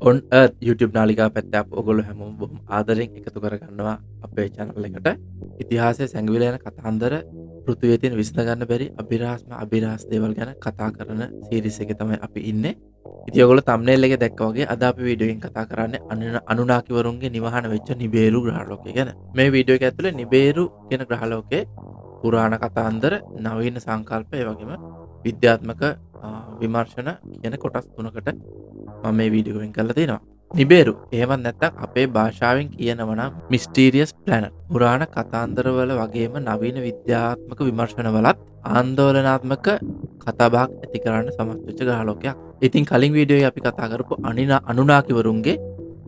On YouTube නාලිකා පැත්ත අප ඔගොල්ලෝ හැමෝම බොහොම ආදරෙන් එකතු කරගන්නවා අපේ channel එකට. ඉතිහාසයේ සැඟවිලා යන කතාන්දර පෘථිවියේ තියෙන විසඳ ගන්න බැරි අභිරහස් දේවල් ගැන කතා කරන සීරීස් එකේ තමයි අපි ඉන්නේ. ඉතින් ඔයගොල්ලෝ thumbnail එකේ දැක්කා වගේ අද අපි වීඩියෝ එකෙන් කතා කරන්නේ අනුනාකිවරුන්ගේ නිවහන වෙච්ච නිබේරු ග්‍රහලෝකය ගැන. මේ වීඩියෝ එක ඇතුලේ නිබේරු කියන ග්‍රහලෝකයේ පුරාණ කතාන්දර, නවීන සංකල්ප, ඒ වගේම විද්‍යාත්මක විමර්ශන කියන කොටස් තුනකට මම මේ වීඩියෝ එකෙන් කරලා තියෙනවා. නිබේරු එහෙමත් නැත්නම් අපේ භාෂාවෙන් කියනවා නම් මිස්ටීරියස් ප්ලැනට්. පුරාණ කතාන්දරවල වගේම නවීන විද්‍යාත්මක විමර්ශනවලත් ආందోලනාත්මක කතාබහක් ඇති කරන්න සමත් වෙච්ච ග්‍රහලෝකයක්. ඉතින් කලින් වීඩියෝ එකේ අපි කතා කරපු අනුනාකිවරුන්ගේ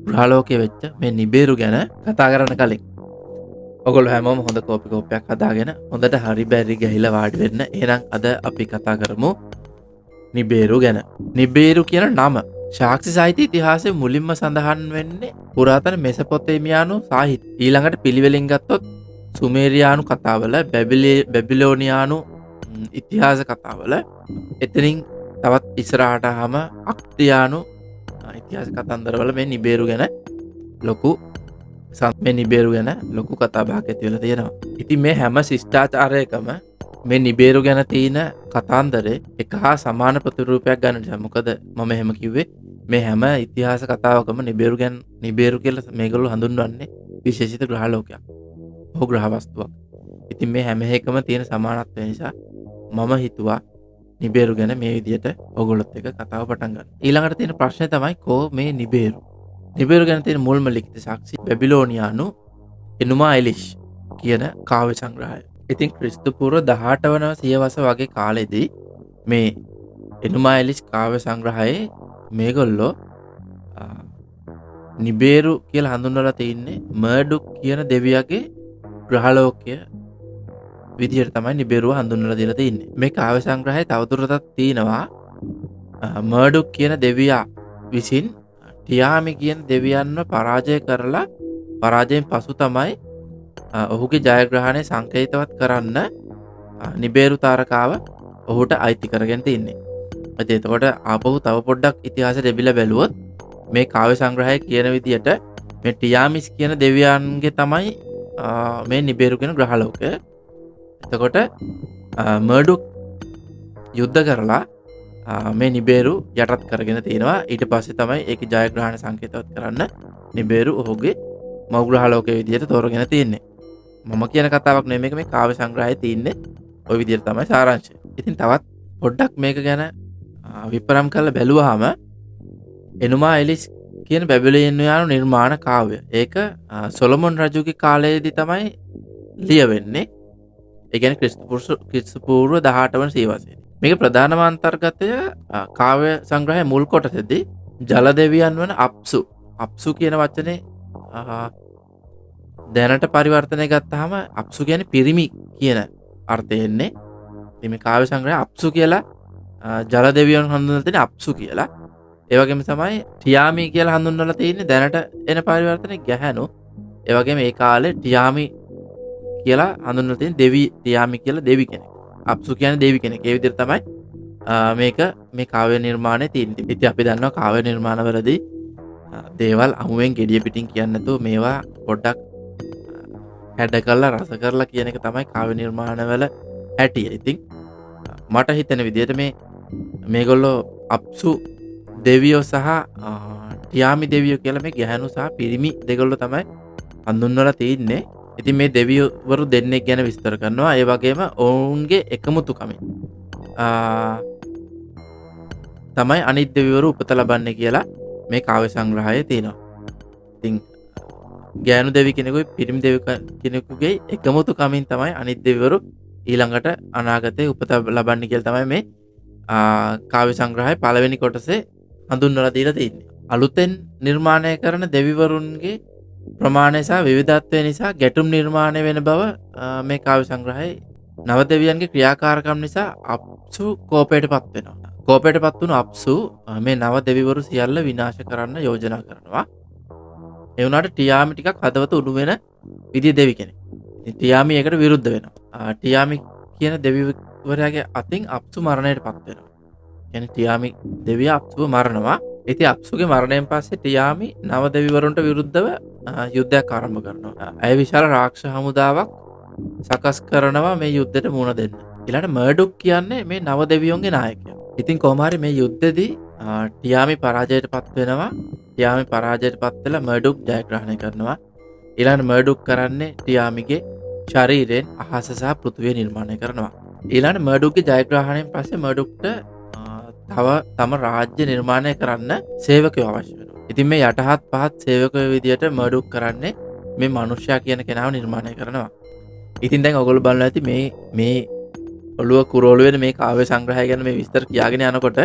ග්‍රහලෝකයේ වෙච්ච මේ නිබේරු ගැන කතා කරන්න කලින් ඔගොල්ලෝ හැමෝම හොඳ කෝපි කෝප්පයක් හදාගෙන හොඳට හරි බැරි ගහිලා වාඩි වෙන්න. එහෙනම් අද අපි කතා කරමු නිබේරු ගැන. නිබේරු කියන නම ශාක්ෂි සාහිත්‍ය ඉතිහාසයේ මුලින්ම සඳහන් වෙන්නේ පුරාතන මෙසොපොතේමියානු සාහිත්‍ය. ඊළඟට පිළිවෙලින් ගත්තොත් සුමේරියානු කතාවල, බැබිලෝනියානු ඉතිහාස කතාවල, එතනින් තවත් ඉස්සරහට ආවම අක්තියානු ඉතිහාස කතන්දරවල මේ නිබේරු ගැන ලොකු කතාබහක් ඇති වෙලා තියෙනවා. ඉතින් මේ හැම ශිෂ්ටාචාරයකම මේ නිබේරු ගැන තියෙන කතාන්දරේ එක හා සමාන ප්‍රතිරූපයක් ගන්න නිසා. මොකද මම එහෙම කිව්වේ මේ හැම ඉතිහාස කතාවකම නිබේරු කියලා මේගොල්ලෝ හඳුන්වන්නේ විශේෂිත ග්‍රහලෝකයක්. ඔහු ග්‍රහ වස්තුවක්. ඉතින් මේ හැම එකම තියෙන සමානත්වය නිසා මම හිතුවා නිබේරු ගැන මේ විදිහට ඔයගොල්ලොත් එක්ක කතාව පටන් ගන්න. ඊළඟට තියෙන ප්‍රශ්නේ තමයි මේ නිබේරු. නිබේරු ගැන තියෙන මුල්ම ලිඛිත සාක්ෂි බැබිලෝනියානු එනුමා එලිෂ් කියන කාව්‍ය සංග්‍රහය. ඉතින් ක්‍රිස්තු පූර්ව 18 වන සියවස වගේ කාලෙදී මේ එනුමා එලිෂ් කාව්‍ය සංග්‍රහයේ මේගොල්ලෝ නිබේරු කියලා හඳුන්වලා තින්නේ මර්ඩුක් කියන දෙවියගේ ග්‍රහලෝකය විදිහට තමයි නිබේරුව හඳුන්වලා දීලා තින්නේ. මේ කාව්‍ය සංග්‍රහයේ තවදුරටත් තියෙනවා මර්ඩුක් කියන දෙවියා විසින් ටියාමි කියන දෙවියන්ව පරාජය කරලා පරාජයෙන් පසු තමයි ඔහුගේ ජයග්‍රහණය සංකේතවත් කරන්න නිබේරු තාරකාව ඔහුට අයිති කරගෙන තින්නේ. එතකොට ආපහු තව පොඩ්ඩක් ඉතිහාසෙ දෙබිලා බැලුවොත් මේ කාව්‍ය සංග්‍රහය කියන විදිහට මේ ටියාමිස් කියන දෙවියන්ගේ තමයි මේ නිබේරු කියන ග්‍රහලෝකය. එතකොට මර්ඩුක් යුද්ධ කරලා මේ නිබේරු යටත් කරගෙන තියෙනවා. ඊට පස්සේ තමයි ඒකේ ජයග්‍රහණ සංකේතවත් කරන්න නිබේරු ඔහුගේ මව් ග්‍රහලෝකයේ විදිහට තෝරගෙන තියෙන්නේ. මම කියන කතාවක් නෙමෙයි මේ කාව්‍ය සංග්‍රහයේ තියෙන්නේ. ওই විදිහට තමයි සාරාංශය. ඉතින් තවත් පොඩ්ඩක් මේක ගැන විපරම් කරලා බැලුවාම එනුමා එලිස් කියන බැබිලෝනියානු නිර්මාණ කාව්‍ය. ඒක සොලොමන් රජුගේ කාලයේදී තමයි ලියවෙන්නේ. ඒ කියන්නේ ක්‍රිස්තු පූර්ව 18 වන සියවසේ. මේක ප්‍රධානම අන්තර්ගතය කාව්‍ය සංග්‍රහයේ මුල් කොටසේදී ජල දෙවියන් වන අප්සු කියන වචනේ දැනට පරිවර්තනය ගත්තාම අප්සු කියන්නේ පිරිමි කියන අර්ථය එන්නේ. ඉතින් මේ කාව්‍ය සංග්‍රහය අප්සු කියලා ජල දෙවියන් හඳුන්වලා තියෙන අප්සු කියලා. ඒ වගේම තමයි ටියාමි කියලා හඳුන්වලා තියෙන්නේ දැනට එන පරිවර්තනේ ගැහැණු. ඒ වගේම ඒ කාලේ ටියාමි කියලා හඳුන්වලා තියෙන ටියාමි කියලා දෙවි කෙනෙක්. අප්සු කියන්නේ දෙවි කෙනෙක්. ඒ විදිහට තමයි මේක මේ කාව්‍ය නිර්මාණය තියෙන්නේ. ඉතින් අපි දන්නවා කාව්‍ය නිර්මාණවලදී දේවල් අමුවෙන් gediya පිටින් කියන්නේ නැතුව මේවා පොඩ්ඩක් හැඩ කරලා රස කරලා කියන එක තමයි කාව්‍ය නිර්මාණවල හැටිය. ඉතින් මට හිතෙන විදිහට මේගොල්ලෝ අප්සු දෙවියෝ සහ ටියාමි දෙවියෝ කියලා මේ ගැහැණු සහ පිරිමි දෙගොල්ලෝ තමයි හඳුන්වලා තින්නේ. ඉතින් මේ දෙවිවරු දෙන්නෙක් ගැන විස්තර කරනවා. ඒ වගේම ඔවුන්ගේ එකමුතුකමින් තමයි අනිත් දෙවිවරු උපත ලබන්නේ කියලා මේ කාව්‍ය සංග්‍රහයේ තියෙනවා. ඉතින් ගැහැණු දෙවි කෙනෙකුයි පිරිමි දෙවි කෙනෙකුගේ එකමුතුකමින් තමයි අනිත් දෙවිවරු ඊළඟට අනාගතේ උපත ලබන්නේ කියලා තමයි මේ කාව්‍ය සංග්‍රහයේ පළවෙනි කොටසේ හඳුන්වලා දීලා තියෙන්නේ. අලුතෙන් නිර්මාණය කරන දෙවිවරුන්ගේ ප්‍රමාණය සහ විවිධත්වය නිසා ගැටුම් නිර්මාණය වෙන බව මේ කාව්‍ය සංග්‍රහයේ නව දෙවියන්ගේ ක්‍රියාකාරකම් නිසා අප්සු කෝපයටපත් වෙනවා. කෝපයටපත් වුණු අප්සු මේ නව දෙවිවරු සියල්ල විනාශ කරන්න යෝජනා කරනවා. ඒ වුණාට ටියාමි ටිකක් හදවත උණු වෙන විදිය දෙවි කෙනෙක්. ඉතින් ටියාමි ඒකට විරුද්ධ වෙනවා. ටියාමි කියන දෙවිවරයාගේ අතින් අප්සු මරණයටපත් වෙනවා. කියන්නේ ටියාමි දෙවියා අප්සුව මරනවා. ඉතින් අප්සුගේ මරණයෙන් පස්සේ ටියාමි නව දෙවිවරුන්ට විරුද්ධව යුද්ධයක් ආරම්භ කරනවා. ඇය විශාල රාක්ෂස හමුදාවක් සකස් කරනවා මේ යුද්ධෙට මුහුණ දෙන්න. ඊළඟට මර්ඩොක් කියන්නේ මේ නව දෙවියන්ගේ නායකයා. ඉතින් කොහොම හරි මේ යුද්ධෙදී ටියාමි පරාජයට පත් වෙනවා. ටියාමි පරාජයට පත් වෙලා මර්ඩොක් ජයග්‍රහණය කරනවා. ඊළඟට මර්ඩොක් කරන්නේ ටියාමිගේ ශරීරයෙන් අහස සහ පෘථිවිය නිර්මාණය කරනවා. ඊළඟට මර්ඩොක්ගේ ජයග්‍රහණයෙන් පස්සේ මර්ඩොක්ට තම රාජ්‍ය නිර්මාණය කරන්න සේවකයෝ අවශ්‍ය වෙනවා. ඉතින් මේ යටහත් පහත් සේවකයෝ විදියට මර්ඩොක් කරන්නේ මේ මනුෂ්‍යයා කියන කෙනාව නිර්මාණය කරනවා. ඉතින් දැන් ඔයගොල්ලෝ බලනවා ඇති මේ ඔළුව කුරෝළු වෙන මේ කාව්‍ය සංග්‍රහය ගැන මේ විස්තර කියාගෙන යනකොට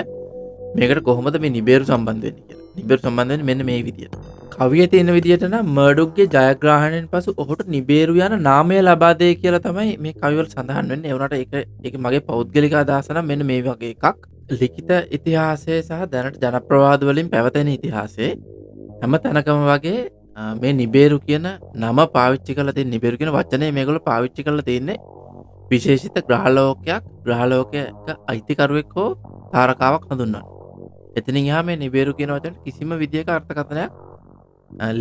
මේකට කොහොමද මේ නිබේරු සම්බන්ධ වෙන්නේ කියලා. නිබේරු සම්බන්ධ වෙන්නේ මෙන්න මේ විදියට. කවියේ තියෙන විදියට නම් මර්ඩොක්ගේ ජයග්‍රහණයෙන් පසු ඔහුට නිබේරු යන නාමය ලබා දෙයි කියලා තමයි මේ කවිවල සඳහන් වෙන්නේ. ඒ වුණාට ඒක මගේ පෞද්ගලික අදහස නම් මෙන්න මේ වගේ එකක්. ලිඛිත ඉතිහාසය සහ දැනට ජනප්‍රවාද වලින් පැවතෙන ඉතිහාසයේ හැම තැනකම වගේ මේ නිබේරු කියන නම පාවිච්චි කරලා තියෙන නිබේරු කියන වචනේ මේගොල්ලෝ පාවිච්චි කරලා තියෙන්නේ විශේෂිත ග්‍රහලෝකයක අයිතිකරුවෙක් හෝ තාරකාවක් හඳුන්වන්න. එතනින් එහා මේ නිබේරු කියන වචනට කිසිම විදියක අර්ථකථනයක්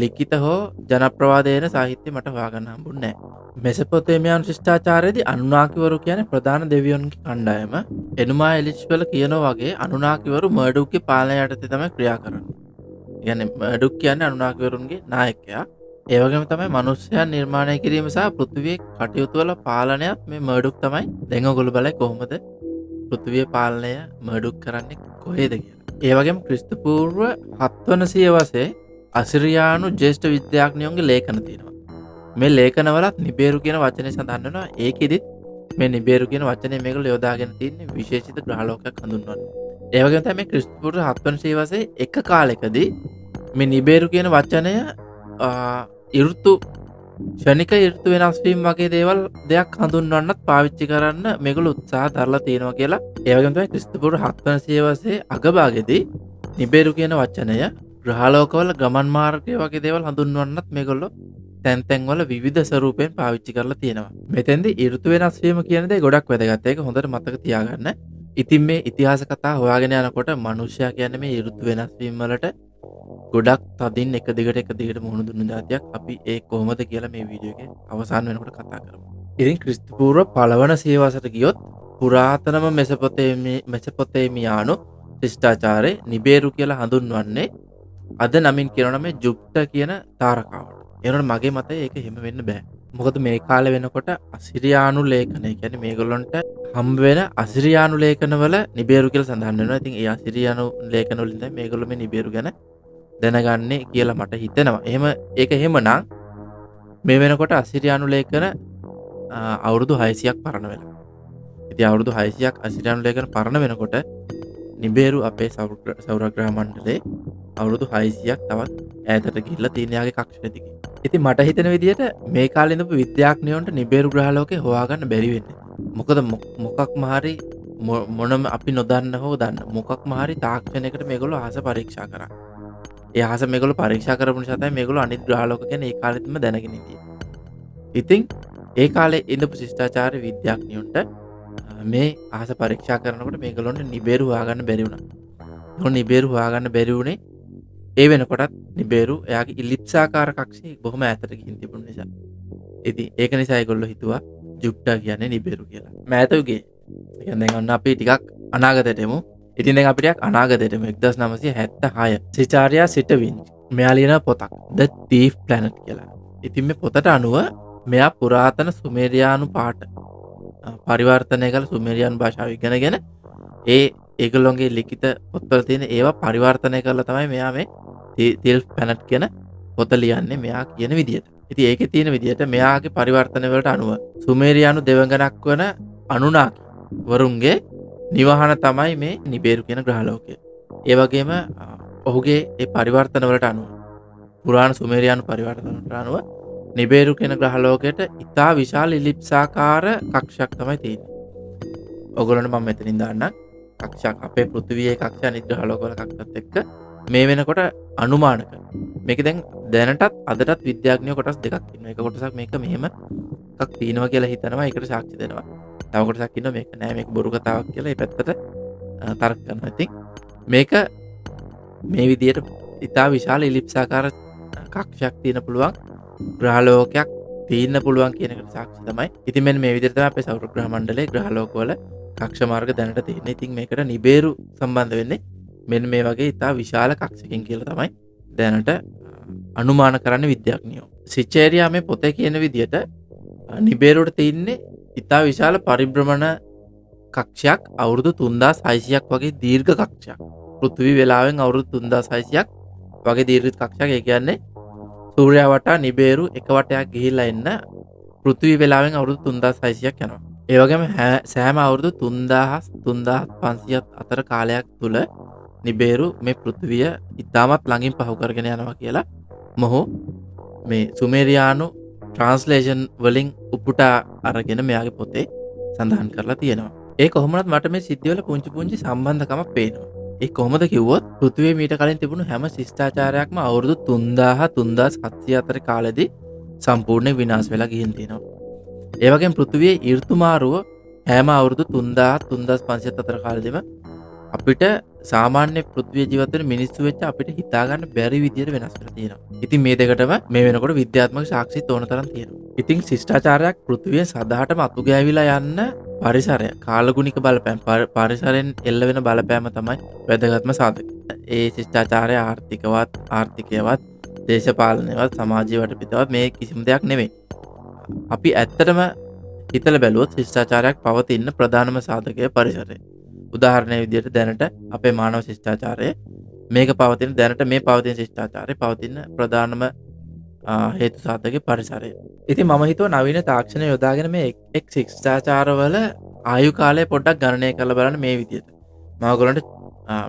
ලිඛිත හෝ ජනප්‍රවාදයේන සාහිත්‍ය මට හොයාගන්න හම්බුන්නේ නැහැ. මෙසොපොතේමියානු ශිෂ්ටාචාරයේදී අනුනාකිවරු කියන්නේ ප්‍රධාන දෙවියන්ගේ කණ්ඩායම. එනුමා එලිස්බෙල කියනවා වගේ අනුනාකිවරු මර්ඩොක්ගේ පාලනය යටතේ තමයි ක්‍රියා කරන්නේ. කියන්නේ මර්ඩොක් කියන්නේ අනුනාකිවරුන්ගේ නායකයා. ඒ වගේම තමයි මනුෂ්‍යයන් නිර්මාණය කිරීම සහ පෘථිවියේ කටයුතු වල පාලනයත් මේ මර්ඩොක් තමයි. දැන් ඔයගොල්ලෝ බලයි කොහොමද පෘථිවියේ පාලනය මර්ඩොක් කරන්නේ කොහේද කියලා. ඒ වගේම ක්‍රිස්තු පූර්ව 7 වන සියවසේ අසිරියානු ජ්‍යෙෂ්ඨ විද්‍යාඥයන්ගේ ලේඛන තියෙනවා. මේ ලේඛනවලත් නිබේරු කියන වචනේ සඳහන් වෙනවා. ඒකෙදිත් මේ නිබේරු කියන වචනේ මේගොල්ලෝ යොදාගෙන තින්නේ විශේෂිත ග්‍රහලෝකයක් හඳුන්වන්න. ඒ වගේම තමයි ක්‍රිස්තු පූර්ව 7 වන සියවසේ එක කාලෙකදී මේ නිබේරු කියන වචනය ෂණික ඍතු වෙනස් වීම වගේ දෙයක් හඳුන්වන්නත් පාවිච්චි කරන්න මේගොල්ලෝ උත්සාහ දරලා තියෙනවා කියලා. ඒ වගේම තමයි ක්‍රිස්තු පූර්ව 7 වන සියවසේ අගභාගයේදී නිබේරු කියන වචනය ග්‍රහලෝකවල ගමන් මාර්ගය වගේ දේවල් හඳුන්වන්නත් මේගොල්ලෝ තැන් වල විවිධ ස්වරූපයෙන් පාවිච්චි කරලා තියෙනවා. මෙතෙන්දී ඍතු වෙනස් වීම කියන දේ ගොඩක් වැදගත්. ඒක හොඳට මතක තියාගන්න. ඉතින් මේ ඉතිහාස කතා හොයාගෙන යනකොට මනුෂ්‍යයා කියන්නේ මේ ඍතු වෙනස් වීම වලට ගොඩක් තදින් එක දිගට මුහුණ දුන්න જાතියක්. අපි ඒ කොහොමද කියලා මේ වීඩියෝ එකේ අවසාන වෙනකොට කතා කරමු. ඉතින් ක්‍රිස්තු පූර්ව පළවන සියවසට ගියොත් පුරාතනම මෙසොපොතේමියානු ශිෂ්ටාචාරයේ නිබේරු කියලා හඳුන්වන්නේ අද නමින් කියනවා මේ ජුප්ටර් කියන තාරකාවට. ඒනොට මගේ මතය ඒක එහෙම වෙන්න බෑ. මොකද මේ කාලේ වෙනකොට අසිරියානු ලේඛන, ඒ කියන්නේ මේගොල්ලන්ට හම්බ වෙන අසිරියානු ලේඛනවල නිබේරු කියලා සඳහන් වෙනවා. ඉතින් ඒ අසිරියානු ලේඛන වලින් තමයි මේගොල්ලෝ මේ නිබේරු ගැන දැනගන්නේ කියලා මට හිතෙනවා. ඒක එහෙමනම් මේ වෙනකොට අසිරියානු ලේඛන අවුරුදු 600ක් පරණ වෙලා. ඉතින් අවුරුදු 600ක් අසිරියානු ලේඛන පරණ වෙනකොට නිබේරු අපේ සෞරග්‍රහ මණ්ඩලයේ අවුරුදු 600ක් තවත් ඈතට ගිහිල්ලා තියෙන යාගේ කක්ෂය දිගේ. ඉතින් මට හිතෙන විදිහට මේ කාලේ ඉඳපු විද්‍යාඥයන්ට නිබේරු ග්‍රහලෝකේ හොයාගන්න බැරි වෙන්නේ. මොකද මොකක්ම හරි මොනම අපි නොදන්න හෝ දන්න මොකක්ම හරි තාක්ෂණයකට මේගොල්ලෝ අහස පරීක්ෂා කරා. ඒ අහස මේගොල්ලෝ පරීක්ෂා කරපු නිසා තමයි මේගොල්ලෝ අනිත් ග්‍රහලෝක ගැන ඒ කාලෙදිම දැනගෙන හිටියේ. ඉතින් ඒ කාලේ ඉඳපු ශිෂ්ටාචාර විද්‍යාඥයන්ට මේ අහස පරීක්ෂා කරනකොට මේගොල්ලොන්ට නිබේරු හොයාගන්න බැරි වුණා. ඒගොල්ලෝ නිබේරු හොයාගන්න බැරි වුණේ ඒ වෙනකොටත් නිබේරු එයාගේ ඉලිප්සාකාර කක්ෂේ බොහොම ඈතට ගිහින් තිබුණ නිසා. ඉතින් ඒක නිසා ඒගොල්ලෝ හිතුවා ජුප්ටර් කියන්නේ නිබේරු කියලා. මෑත යුගයේ. ඒ කියන්නේ දැන් ඔන්න අපි ටිකක් අනාගතයට එමු. ඉතින් දැන් අපි ටිකක් අනාගතයට එමු 1976. සිචාරියා සිටවින් මෙයා ලියන පොතක් The Thief Planet කියලා. ඉතින් මේ පොතට අනුව මෙයා පුරාතන සුමේරියානු පාඨ පරිවර්තනය කළ සුමේරියානු භාෂාව ඉගෙනගෙන ඒගොල්ලොන්ගේ ලිඛිත පොත්වල තියෙන ඒවා පරිවර්තනය කරලා තමයි මෙයා මේ Thief Planet කියන පොත ලියන්නේ මෙයා කියන විදියට. ඉතින් ඒකේ තියෙන විදියට මෙයාගේ පරිවර්තන වලට අනුව සුමේරියානු දෙවඟනක් වන අනුනාකි වරුන්ගේ නිවහන තමයි මේ නිබේරු කියන ග්‍රහලෝකය. ඒ වගේම ඔහුගේ ඒ පරිවර්තන වලට අනුව පුරාණ සුමේරියානු පරිවර්තන වලට අනුව නිබේරු කියන ග්‍රහලෝකයට ඉතා විශාල ඉලිප්සාකාර කක්ෂයක් තමයි තියෙන්නේ. ඔයගොල්ලන්ට මම මෙතනින් දාන්නම් කක්ෂයක් අපේ පෘථිවියේ කක්ෂ අනිත් ග්‍රහලෝකවල කක්ෂත් එක්ක මේ වෙනකොට අනුමාන කරනවා. මේක දැන් දැනටත් අදටත් විද්‍යාඥයෝ කොටස් දෙකක් ඉන්නවා. එක කොටසක් මේක මෙහෙම එකක් තියෙනවා කියලා හිතනවා. ඒකට සාක්ෂි දෙනවා. තව කොටසක් ඉන්නවා මේක නෑ මේක බොරු කතාවක් කියලා. ඒ පැත්තට තර්ක කරනවා. ඉතින් මේක මේ විදිහට ඉතා විශාල ඉලිප්සාකාර කක්ෂයක් තියෙන පුළුවන් ග්‍රහලෝකයක් තියෙන්න පුළුවන් කියන එකට සාක්ෂි තමයි. ඉතින් මෙන්න මේ විදිහට තමයි අපේ සෞර ග්‍රහ මණ්ඩලයේ ග්‍රහලෝකවල කක්ෂ මාර්ග දැනට තියෙන්නේ. ඉතින් මේකට නිබේරු සම්බන්ධ වෙන්නේ මෙන්න මේ වගේ ඉතා විශාල කක්ෂකින් කියලා තමයි දැනට අනුමාන කරන්න විද්‍යාඥයෝ. සිචේරියා මේ පොතේ කියන විදිහට නිබේරුවට තියෙන්නේ ඉතා විශාල පරිභ්‍රමණ කක්ෂයක් අවුරුදු 3600ක් වගේ දීර්ඝ කක්ෂයක්. පෘථිවි වෙලාවෙන් අවුරුදු 3600ක් වගේ දීර්ඝ කක්ෂයක්. ඒ කියන්නේ සූර්යයා වටා නිබේරු එක වටයක් ගිහිල්ලා එන්න පෘථිවි වෙලාවෙන් අවුරුදු 3600ක් යනවා. ඒ වගේම සෑම අවුරුදු 3000-3500 අතර කාලයක් තුල නිබේරු මේ පෘථිවිය ඉතාමත් ළඟින් පහු කරගෙන යනවා කියලා මොහු මේ සුමේරියානු ට්‍රාන්ස්ලේෂන් වලින් උපුටා අරගෙන මෙයාගේ පොතේ සඳහන් කරලා තියෙනවා. ඒ කොහොමවත් මට මේ සිද්ධිවල පුංචි සම්බන්ධකමක් පේනවා. ඒ කොහොමද කිව්වොත් පෘථිවිය මීට කලින් තිබුණු හැම ශිෂ්ටාචාරයක්ම අවුරුදු 3000-3700 අතර කාලෙදී සම්පූර්ණයෙන් විනාශ වෙලා ගිහින් තියෙනවා. ඒ වගේම පෘථිවියේ ඍතු මාරුව හැම අවුරුදු 3000-3500 අතර කාලෙදිම අපිට සාමාන්‍ය පෘථිවිය ජීවත් වෙන මිනිස්සු වෙච්ච අපිට හිතා ගන්න බැරි විදියට වෙනස් වෙලා තියෙනවා. ඉතින් මේ දෙකටම මේ වෙනකොට විද්‍යාත්මක සාක්ෂිත් ඕන තරම් තියෙනවා. ඉතින් ශිෂ්ටාචාරයක් පෘථිවියෙන් සදාටම අතු ගෑවිලා යන්න පරිසරය කාලගුණික බලපෑම පරිසරයෙන් එල්ල වෙන බලපෑම තමයි වැදගත්ම සාධක. ඒ ශිෂ්ටාචාරය ආර්ථිකයවත් දේශපාලනයවත් සමාජීය වටපිටාවත් මේ කිසිම දෙයක් නෙමෙයි. අපි ඇත්තටම හිතලා බැලුවොත් ශිෂ්ටාචාරයක් පවතින ප්‍රධානම සාධකය පරිසරය. උදාහරණයක් විදිහට දැනට අපේ මානව ශිෂ්ටාචාරය මේක පවතින දැනට මේ පවතින ශිෂ්ටාචාරය පවතින ප්‍රධානම හේතු සාධකය පරිසරය. ඉතින් මම හිතුවා නවීන තාක්ෂණය යොදාගෙන මේ එක් ශිෂ්ටාචාරවල ආයු කාලය පොඩ්ඩක් ගණනය කරලා බලන්න මේ විදිහට. මම ඔයගොල්ලන්ට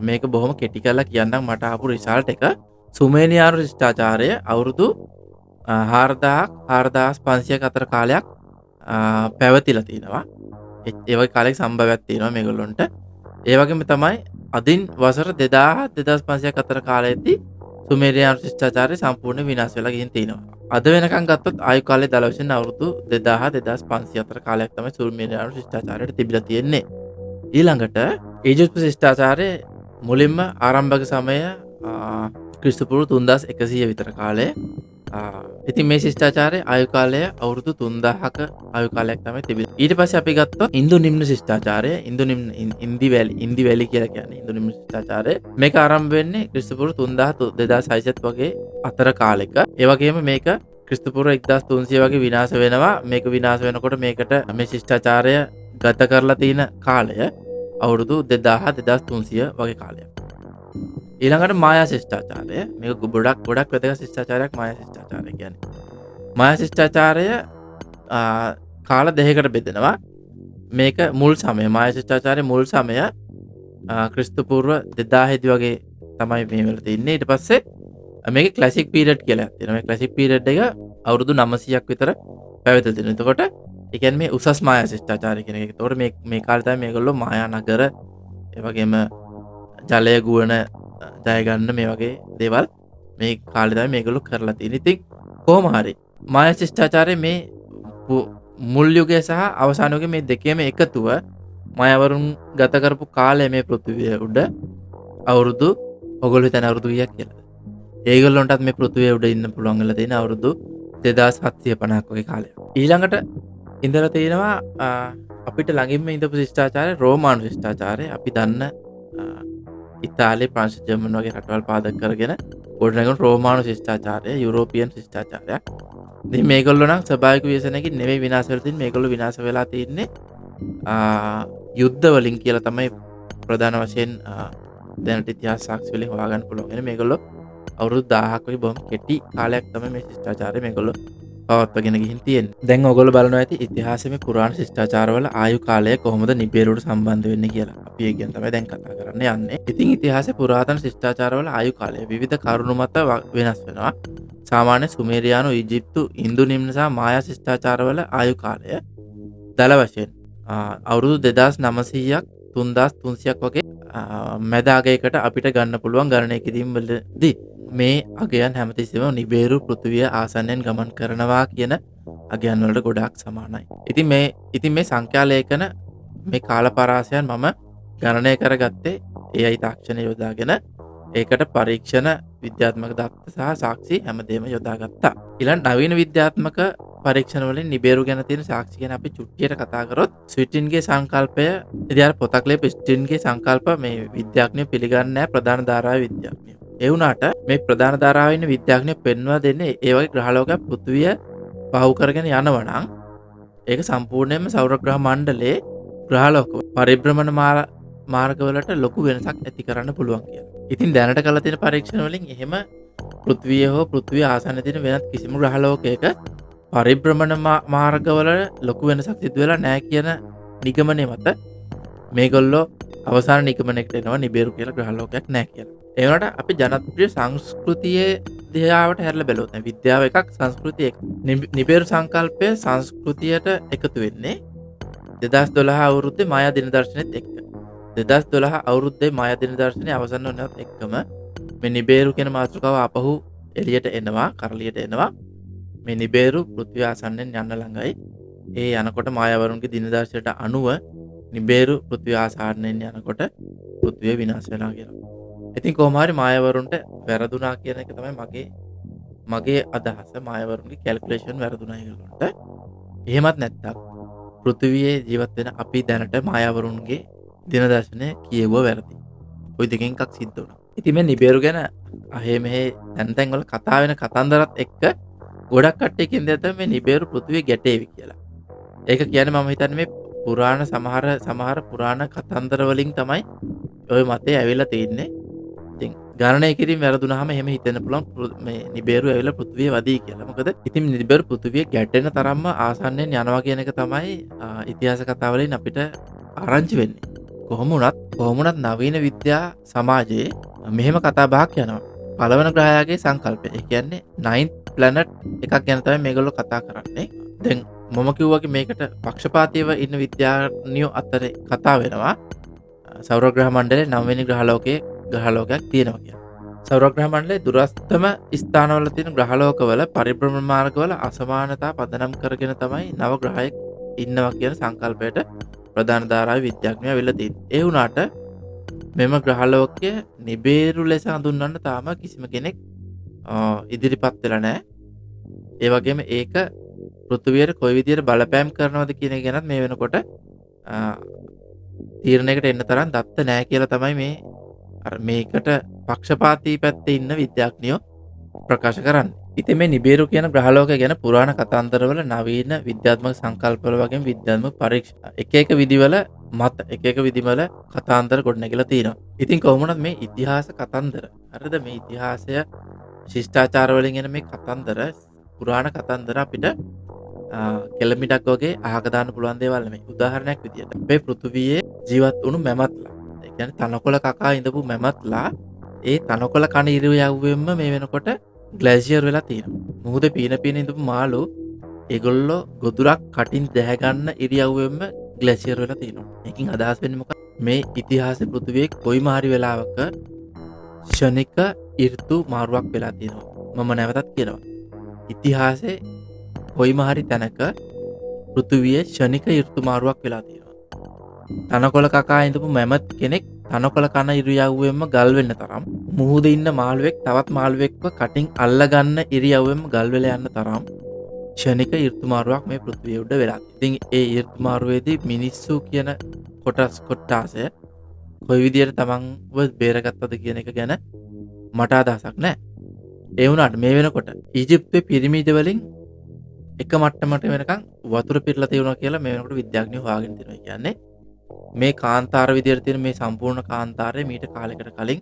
මේක බොහොම කෙටි කරලා කියන්නම්. මට ආපු රිසල්ට් එක සුමේරියානු ශිෂ්ටාචාරය අවුරුදු 4500ක අතර කාලයක් පැවතිලා තිනවා. ඒ වගේ කාලයක සම්භවයක් තියෙනවා මේගොල්ලොන්ට. ඒ වගේම තමයි අදින් වසර 2000-2500ක අතර කාලයේදී සුමේරියානු ශිෂ්ටාචාරය සම්පූර්ණ විනාශ වෙලා ගිහින් තිනවා. අද වෙනකන් ගත්තොත් ආයු කාලය දල වශයෙන් අවුරුදු 2000-2500 අතර කාලයක් තමයි සුමේරියානු ශිෂ්ටාචාරයට තිබිලා තියෙන්නේ. ඊළඟට ඊජිප්තු ශිෂ්ටාචාරයේ මුලින්ම ආරම්භක සමය ක්‍රිස්තුපූර්ව 3100 විතර කාලය. ඉතින් මේ ශිෂ්ටාචාරයේ ආයු කාලය අවුරුදු 3000ක ආයු කාලයක් තමයි තිබෙන්නේ. ඊට පස්සේ අපි ගත්තොත් ඉන්දු නිම්න ශිෂ්ටාචාරය ඉන්දි වැලි කියලා කියන්නේ ඉන්දු නිම්න ශිෂ්ටාචාරය. මේක ආරම්භ වෙන්නේ ක්‍රිස්තුපූර්ව 3000-2600 වගේ අතර කාලෙක. ඒ වගේම මේක ක්‍රිස්තුපූර්ව 1300 වගේ විනාශ වෙනවා. මේක විනාශ වෙනකොට මේකට මේ ශිෂ්ටාචාරය ගත කරලා තියෙන කාලය අවුරුදු 2000-2300 වගේ කාලයක්. ඊළඟට මායා ශිෂ්ටාචාරය මේක ගොඩක් වැදගත් ශිෂ්ටාචාරයක් මායා ශිෂ්ටාචාරය කියන්නේ. මායා ශිෂ්ටාචාරය කාල දෙකකට බෙදෙනවා. මේක මුල් සමය මායා ශිෂ්ටාචාරයේ මුල් සමය ක්‍රිස්තුපූර්ව 2000 වගේ තමයි මේ වෙලා තින්නේ. ඊට පස්සේ මේක ක්ලාසික් පීරියඩ් කියලා තියෙනවා. මේ ක්ලාසික් පීරියඩ් එක අවුරුදු 900ක් විතර පැවතිලා තියෙනවා. එතකොට ඒ කියන්නේ මේ උසස් මායා ශිෂ්ටාචාරය කියන එක. එතකොට මේ කාලේ තමයි මේගොල්ලෝ මායා නගර ඒ වගේම ජලය ගුවන ජය ගන්න මේ වගේ දේවල් මේ කාලේ තමයි මේගොල්ලෝ කරලා තියෙන්නේ. ඉතින් කොහොම හරි මායා ශිෂ්ටාචාරයේ මේ මුල් යුගය සහ අවසාන යුගය මේ දෙකේම එකතුව මායාවරුන් ගත කරපු කාලය මේ පෘථිවිය උඩ අවුරුදු ඔයගොල්ලෝ හිතන අවුරුදු කීයක් කියලාද? ඒගොල්ලොන්ටත් මේ පෘථිවිය උඩ ඉන්න පුළුවන් වෙලා තියෙන අවුරුදු 2750ක් වගේ කාලයක්. ඊළඟට ඉඳලා තියෙනවා අපිට ළඟින්ම ඉඳපු ශිෂ්ටාචාරය රෝමානු ශිෂ්ටාචාරය. අපි දන්න ඉතාලිය ප්‍රංශ ජර්මන් වගේ රටවල් පාදක කරගෙන ගොඩනැගුණු රෝමානු ශිෂ්ටාචාරය යුරෝපියන් ශිෂ්ටාචාරයක්. ඉතින් මේගොල්ලෝ නම් ස්වභාවික විශ්ලේෂණයකින් නෙවෙයි විනාශ වෙලා තින්නේ. මේගොල්ලෝ විනාශ වෙලා තින්නේ යුද්ධ වලින් කියලා තමයි ප්‍රධාන වශයෙන් දැනට ඉතිහාස සාක්ෂි වලින් හොයාගන්න පුළුවන්. එනේ මේගොල්ලෝ අවුරුදු 1000ක් වගේ බොහොම කෙටි කාලයක් තමයි මේ ශිෂ්ටාචාරය මේගොල්ලෝ පවත්වාගෙන ගිහින් තියෙන්නේ. දැන් ඔයගොල්ලෝ බලනවා ඇති ඉතිහාසයේ මේ පුරාණ ශිෂ්ටාචාරවල ආයු කාලය කොහොමද නිබේරුවට සම්බන්ධ වෙන්නේ කියලා. අපි ඒ ගැන තමයි දැන් කතා කරන්න යන්නේ. ඉතින් ඉතිහාසයේ පුරාතන ශිෂ්ටාචාරවල ආයු කාලය විවිධ කරුණු මත වෙනස් වෙනවා. සාමාන්‍ය සුමේරියානු, ඊජිප්තු, ඉන්දු නිම්න සහ මායා ශිෂ්ටාචාරවල ආයු කාලය දල වශයෙන් අවුරුදු 2900ක් 3300ක් වගේ මැද අගයකට අපිට ගන්න පුළුවන් ගණනය කිරීම වලදී මේ අගයන් හැමතිස්සෙම නිබේරු පෘථිවිය ආසන්නයෙන් ගමන් කරනවා කියන අගයන් වලට ගොඩාක් සමානයි. ඉතින් මේ සංඛ්‍යා ලේඛන මේ කාල පරාසයන් මම ගණනය කරගත්තේ AI තාක්ෂණය යොදාගෙන ඒකට පරීක්ෂණ විද්‍යාත්මක දත්ත සහ සාක්ෂි හැමදේම යොදාගත්තා. ඊළඟ නවීන විද්‍යාත්මක පරීක්ෂණ වලින් නිබේරු ගැන තියෙන සාක්ෂි ගැන අපි චුට්ටියට කතා කරොත් ස්විටින්ගේ සංකල්පය ඉතින් අර පොතක් ලියපු ස්විටින්ගේ සංකල්ප මේ විද්‍යාඥයෝ පිළිගන්නේ නැහැ ප්‍රධාන ධාරාවේ විද්‍යාඥයෝ. ඒ වුණාට මේ ප්‍රධාන ධාරාවේ ඉන්න විද්‍යාඥයෝ පෙන්වා දෙන්නේ ඒ වගේ ග්‍රහලෝකයක් පෘථිවිය පහු කරගෙන යනවා නම් ඒක සම්පූර්ණයෙන්ම සෞර ග්‍රහ මණ්ඩලයේ ග්‍රහලෝක පරිභ්‍රමණ මාර්ගවලට ලොකු වෙනසක් ඇති කරන්න පුළුවන් කියලා. ඉතින් දැනට කළ තියෙන පරීක්ෂණ වලින් එහෙම පෘථිවිය හෝ පෘථිවිය ආසන්න තියෙන වෙනත් කිසිම ග්‍රහලෝකයක පරිභ්‍රමණ මාර්ගවල ලොකු වෙනසක් සිදු වෙලා නැහැ කියන නිගමනය මත මේගොල්ලෝ අවසාන නිගමනයකට එනවා නිබේරු කියලා ග්‍රහලෝකයක් නැහැ කියලා. ඒ වුණාට අපි ජනප්‍රිය සංස්කෘතියේ දිහාවට හැරලා බැලුවොත් විද්‍යාව එකක් සංස්කෘතිය එකක්. නිබේරු සංකල්පය සංස්කෘතියට එකතු වෙන්නේ 2012 අවුරුද්දේ මායා දින දර්ශනෙත් එක්ක. 2012 අවුරුද්දේ මායා දින දර්ශනය අවසන් වුණත් එක්කම මේ නිබේරු කියන මාතෘකාව ආපහු එළියට එනවා, කරලියට එනවා. මේ නිබේරු පෘථිවිය ආසන්නෙන් යන්න ළඟයි. ඒ යනකොට මායාවරුන්ගේ දින දර්ශනයට අනුව නිබේරු පෘථිවිය ආසන්නෙන් යනකොට පෘථිවිය විනාශ වෙනවා කියලා. ඉතින් කොහොම හරි මායාවරුන්ට වැරදුනා කියන එක තමයි මගේ අදහස. මායාවරුන්ගේ කැල්කියුලේෂන් වැරදුනා ඒගොල්ලන්ට. එහෙමත් නැත්තම් පෘථිවියේ ජීවත් වෙන අපි දැනට මායාවරුන්ගේ දින දර්ශනය කියෙව්ව වැරදි. ওই දෙකෙන් එකක් සිද්ධ වුණා. ඉතින් මේ නිබේරු ගැන අහේ මෙහේ තැන් වල කතා වෙන කතන්දරත් එක්ක ගොඩක් කට්ටිය කියන්නේ තමයි මේ නිබේරු පෘථිවිය ගැටේවි කියලා. ඒක කියන්නේ මම හිතන්නේ මේ පුරාණ සමහර පුරාණ කතන්දර වලින් තමයි ওই මතේ ඇවිල්ලා තියෙන්නේ. ඉතින් ගණනය කිරීම වැරදුනහම එහෙම හිතෙන්න පුළුවන් මේ නිබේරු ඇවිල්ලා පෘථිවිය වදී කියලා. මොකද ඉතින් නිබේරු පෘථිවිය ගැටෙන තරම්ම ආසන්නෙන් යනවා කියන එක තමයි ඉතිහාස කතා වලින් අපිට ආරංචි වෙන්නේ. කොහොම වුණත් නවීන විද්‍යා සමාජයේ මෙහෙම කතා බහක් යනවා. පළවන ග්‍රහයාගේ සංකල්පය. ඒ කියන්නේ 9th planet එකක් ගැන තමයි මේගොල්ලෝ කතා කරන්නේ. දැන් මම කිව්වාගේ මේකට පක්ෂපාතීව ඉන්න විද්‍යාඥයෝ අතරේ කතා වෙනවා. සෞර ග්‍රහ මණ්ඩලයේ 9 වෙනි ග්‍රහලෝකයක් තියෙනවා කියලා. සෞර ග්‍රහ මණ්ඩලයේ දුරස්ථම ස්ථානවල තියෙන ග්‍රහලෝකවල පරිභ්‍රමණ මාර්ගවල අසමානතා පදනම් කරගෙන තමයි නව ග්‍රහයක් ඉන්නවා කියන සංකල්පයට ප්‍රධාන ධාරාවේ විද්‍යාඥයෝ අවිල්ලා තියෙන්නේ. ඒ වුණාට මෙම ග්‍රහලෝකය නිබේරු ලෙස හඳුන්වන්න තාම කිසිම කෙනෙක් ඉදිරිපත් වෙලා නැහැ. ඒ වගේම ඒක පෘථිවියට කොයි විදියට බලපෑම් කරනවද කියන එක ගැනත් මේ වෙනකොට තීරණයකට එන්න තරම් දත්ත නැහැ කියලා තමයි මේකට පක්ෂපාතී පැත්තේ ඉන්න විද්‍යාඥයෝ ප්‍රකාශ කරන්නේ. ඉතින් මේ නිබේරු කියන ග්‍රහලෝකය ගැන පුරාණ කතන්දරවල නවීන විද්‍යාත්මක සංකල්පවල වගේම විද්‍යාත්මක පරීක්ෂණ එක විදිවල විදිවල කතාන්දර ගොඩනැගිලා තියෙනවා. ඉතින් කොහොමද මේ ඉතිහාස කතන්දර හරිද මේ ඉතිහාසය ශිෂ්ටාචාර වලින් එන මේ කතන්දර පුරාණ කතන්දර අපිට කෙළමිඩක් වගේ අහක දාන්න පුළුවන් දේවල් නෙමෙයි. උදාහරණයක් විදියට අපේ පෘථිවියේ ජීවත් වුණු මැමත්ලා. ඒ කියන්නේ තනකොළ කකා ඉඳපු මැමත්ලා ඒ තනකොළ කන ඉරියව්වෙන්ම මේ වෙනකොට ග්ලැසියර් වෙලා තියෙනවා. මුහුදේ පීන ඉඳපු මාළු ඒගොල්ලෝ ගොදුරක් කටින් දැහැ ගන්න ඉරියව්වෙන්ම ග්ලැසියර් වෙලා තියෙනවා. මේකෙන් අදහස් වෙන්නේ මොකක්ද? මේ ඉතිහාසයේ පෘථිවියේ කොයිම හරි වෙලාවක ක්ෂණික ඍතු මාරුවක් වෙලා තියෙනවා. මම නැවතත් කියනවා. ඉතිහාසයේ කොයිම හරි තැනක පෘථිවියේ ක්ෂණික ඍතු මාරුවක් වෙලා තියෙනවා. තනකොළ කකා ඉඳපු මැමත් කෙනෙක් තනකොළ කන ඉරියව්වෙන්ම ගල් වෙන්න තරම් මුහුදේ ඉන්න මාළුවෙක් තවත් මාළුවෙක්ව කටින් අල්ල ගන්න ඉරියව්වෙන්ම ගල් වෙලා යන්න තරම් ක්ෂණික ඍතු මාරුවක් මේ පෘථිවිය උඩ වෙලා තියෙනවා. ඉතින් ඒ ඍතු මාරුවේදී මිනිස්සු කියන කොටාසය කොයි විදියට තමන්ව බේරගත්තද කියන එක ගැන මට අදහසක් නැහැ. ඒ වුණාට මේ වෙනකොට ඊජිප්තුවේ පිරමීඩ වලින් එක මට්ටමකට වෙනකන් වතුර පිරලා තියෙනවා කියලා මේ වෙනකොට විද්‍යාඥයෝ හොයාගෙන තියෙනවා. කියන්නේ මේ කාන්තාර විදියට තියෙන මේ සම්පූර්ණ කාන්තාරය මීට කාලයකට කලින්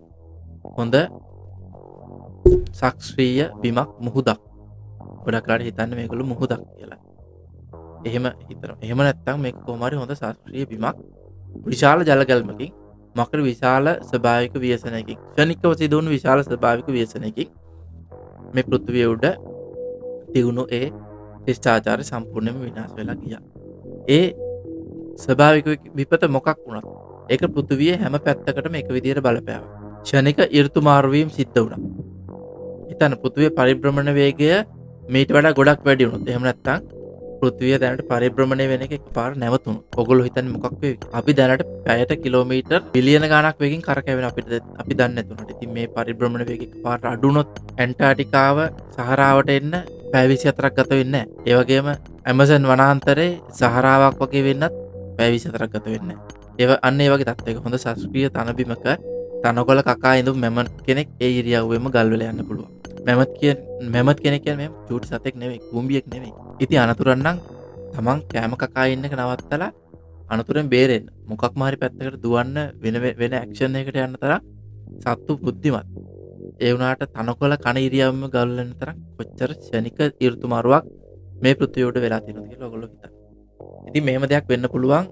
හොඳ ශාස්ත්‍රීය බිමක් මුහුදක්. ගොඩක් වෙලාට හිතන්නේ මේගොල්ලෝ මුහුදක් කියලා. එහෙම හිතනවා. එහෙම නැත්නම් මේක කොහොම හරි හොඳ ශාස්ත්‍රීය බිමක් විශාල ජල ගැල්මකින් මකර විශාල ස්වභාවික ව්‍යසනයකින් ක්ෂණිකව සිදුවුණු විශාල ස්වභාවික ව්‍යසනයකින් මේ පෘථිවිය උඩ තියුණු ඒ ශිෂ්ටාචාරය සම්පූර්ණයෙන්ම විනාශ වෙලා ගියා. ඒ ස්වභාවික විපත මොකක් වුණත් ඒක පෘථිවියේ හැම පැත්තකටම එක විදියට බලපෑවා. ක්ෂණික ඍතු මාරුවීම් සිද්ධ වුණා. හිතන්න පෘථිවියේ පරිභ්‍රමණ වේගය මීට වඩා ගොඩක් වැඩි වුණොත් එහෙම නැත්නම් පෘථිවිය දැනට පරිභ්‍රමණය වෙන එක එකපාර නැවතුණොත් ඔයගොල්ලෝ හිතන්නේ මොකක් වේවිද? අපි දැනට පැයට කිලෝමීටර් බිලියන ගාණක් වේගෙන් කරකැවෙන අපිට අපි දන්නේ නැතුණට. ඉතින් මේ පරිභ්‍රමණ වේගය එකපාරට අඩු වුණොත් ඇන්ටාර්ටිකාව සහරාවට එන්න පැය 24ක් ගත වෙන්නේ නැහැ. ඒ වගේම ඇමසන් වනාන්තරේ සහරාවක් වගේ වෙන්නත් පැය 24ක් ගත වෙන්නේ නැහැ. අන්න ඒ වගේ තත්ත්වයක හොඳ ශාස්ත්‍රීය තනබිමක තනකොළ කකා ඉඳපු මැමත් කෙනෙක් ඒ ඉරියව්වෙම ගල් වෙලා යන්න පුළුවන්. මැමත් කෙනෙක් කියන්නේ මේ චූටි සතෙක් නෙවෙයි, කුඹියෙක් නෙවෙයි. ඉතින් අනතුරන් නම් තමන් කෑම කකා ඉන්න එක නවත්තලා අනතුරෙන් බේරෙන්න. මොකක්ම හරි පැත්තකට දුවන්න වෙන ඇක්ෂන් එකකට යන්න තරම් සත්තු බුද්ධිමත්. ඒ වුණාට තනකොළ කන ඉරියව්වෙම ගල් වෙන තරම් කොච්චර ක්ෂණික ඍතු මාරුවක් මේ පෘථිවියට වෙලා තියෙනවද කියලා ඔයගොල්ලෝ හිතන්න. ඉතින් මෙහෙම දෙයක් වෙන්න පුළුවන්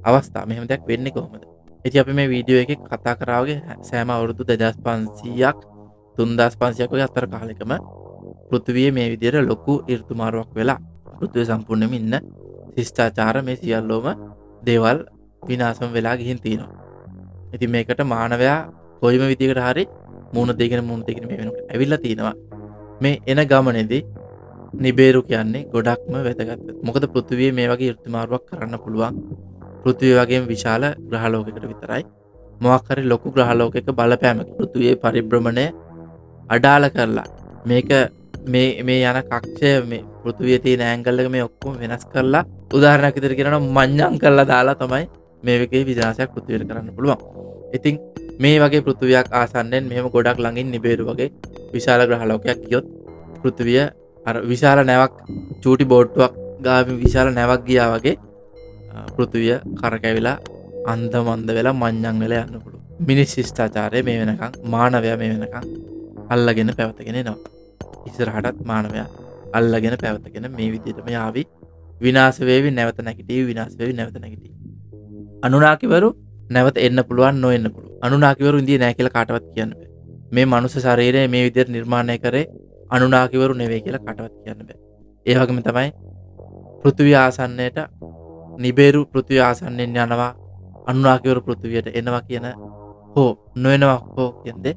අවස්ථා. මෙහෙම දෙයක් වෙන්නේ කොහොමද? ඉතින් අපි මේ වීඩියෝ එකේ කතා කරා වගේ සෑම අවුරුදු 2500ක් 3500ක් වගේ අතර කාලෙකම පෘථිවියේ මේ විදිහට ලොකු ඍතු මාරුවක් වෙලා පෘථිවිය සම්පූර්ණයෙන්ම ඉන්න ශිෂ්ටාචාර මේ සියල්ලෝම දේවල් විනාශම වෙලා ගිහින් තියෙනවා. ඉතින් මේකට මානවයා කොයිම විදිහකට හරි මූණ දෙගෙන මේ වෙනකොට ඇවිල්ලා තිනවා. මේ එන ගමනේදී නිබේරු කියන්නේ ගොඩක්ම වැදගත්. මොකද පෘථිවියේ මේ වගේ ඍතු මාරුවක් කරන්න පුළුවන් පෘථිවිය වගේම විශාල ග්‍රහලෝකයකට විතරයි. මොකක් හරි ලොකු ග්‍රහලෝකයක බලපෑමක පෘථිවියේ පරිභ්‍රමණය අඩාල කරලා මේක මේ යන කක්ෂය මේ පෘථිවියේ තියෙන ඇන්ගල් එක මේ ඔක්කොම වෙනස් කරලා උදාහරණයක් විදිහට කියනවා නම් මඤ්ඤම් කරලා දාලා තමයි මේ වගේ විනාශයක් පෘථිවියට කරන්න පුළුවන්. ඉතින් මේ වගේ පෘථිවියක් ආසන්නෙන් මෙහෙම ගොඩක් ළඟින් නිබේරු වගේ විශාල ග්‍රහලෝකයක් ගියොත් පෘථිවිය අර විශාල නැවක් චූටි බෝට්ටුවක් ගාවින් විශාල නැවක් ගියා වගේ පෘථිවිය කරකැවිලා අන්දමන්ද වෙලා මඤ්ඤම් වෙලා යන්න පුළුවන්. මිනිස් ශිෂ්ටාචාරය මේ වෙනකන් මානවයා මේ වෙනකන් අල්ලගෙන පැවතගෙන එනවා. ඉස්සරහටත් මානවයා අල්ලගෙන පැවතගෙන මේ විදිහටම යාවි. විනාශ වේවි නැවත නැගිටි විනාශ වේවි නැවත නැගිටි. අනුනාකිවරු නැවත එන්න පුළුවන් නොඑන්න පුළුවන්. අනුනාකිවරු ඉන්දිය නැහැ කියලා කාටවත් කියන්න බෑ. මේ මනුස්ස ශරීරය මේ විදිහට නිර්මාණය කරේ අනුනාකිවරු නෙවෙයි කියලා කාටවත් කියන්න බෑ. ඒ වගේම තමයි පෘථිවිය ආසන්නයට නිබේරු පෘථිවිය ආසන්නෙන් යනවා අනුනාකිවරු පෘථිවියට එනවා කියන හෝ නොඑනවා හෝ කියන්නේ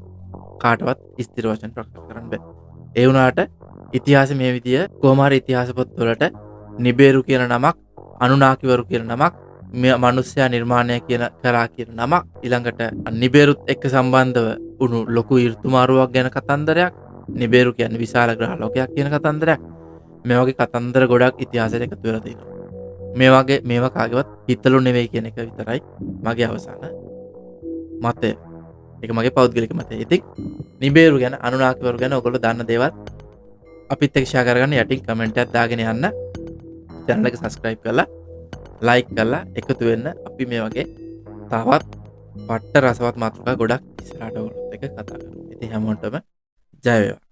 කාටවත් ස්ථිර වශයෙන් ප්‍රකාශ කරන්න බෑ. ඒ වුණාට ඉතිහාසෙ මේ විදිය කොහොම හරි ඉතිහාස පොත්වලට නිබේරු කියන නමක් අනුනාකිවරු කියන නමක් මනුස්සයා නිර්මාණය කරා කියන නමක් ඊළඟට නිබේරුත් එක්ක සම්බන්ධව වුණු ලොකු ඍතු මාරුවක් ගැන කතන්දරයක් නිබේරු කියන්නේ විශාල ග්‍රහලෝකයක් කියන කතන්දරයක් මේ වගේ කතන්දර ගොඩක් ඉතිහාසයට එකතු වෙලා තියෙනවා. මේවා කාගේවත් හිතලු නෙවෙයි කියන එක විතරයි මගේ අවසාන මතය. ඒක මගේ පෞද්ගලික මතය. ඉතින් නිබේරු ගැන අනුනාකිවරු ගැන ඔයගොල්ලෝ දන්න දේවල් අපිත් එක්ක ෂෙයා කරගන්න යටින් කමෙන්ට් එකක් දාගෙන යන්න. channel එක subscribe කරලා like කරලා එකතු වෙන්න. අපි මේ වගේ තවත් පට්ට රසවත් මාතෘකා ගොඩක් ඉස්සරහට ඔයගොල්ලොත් එක්ක කතා කරමු. ඉතින් හැමෝටම ජය වේවා.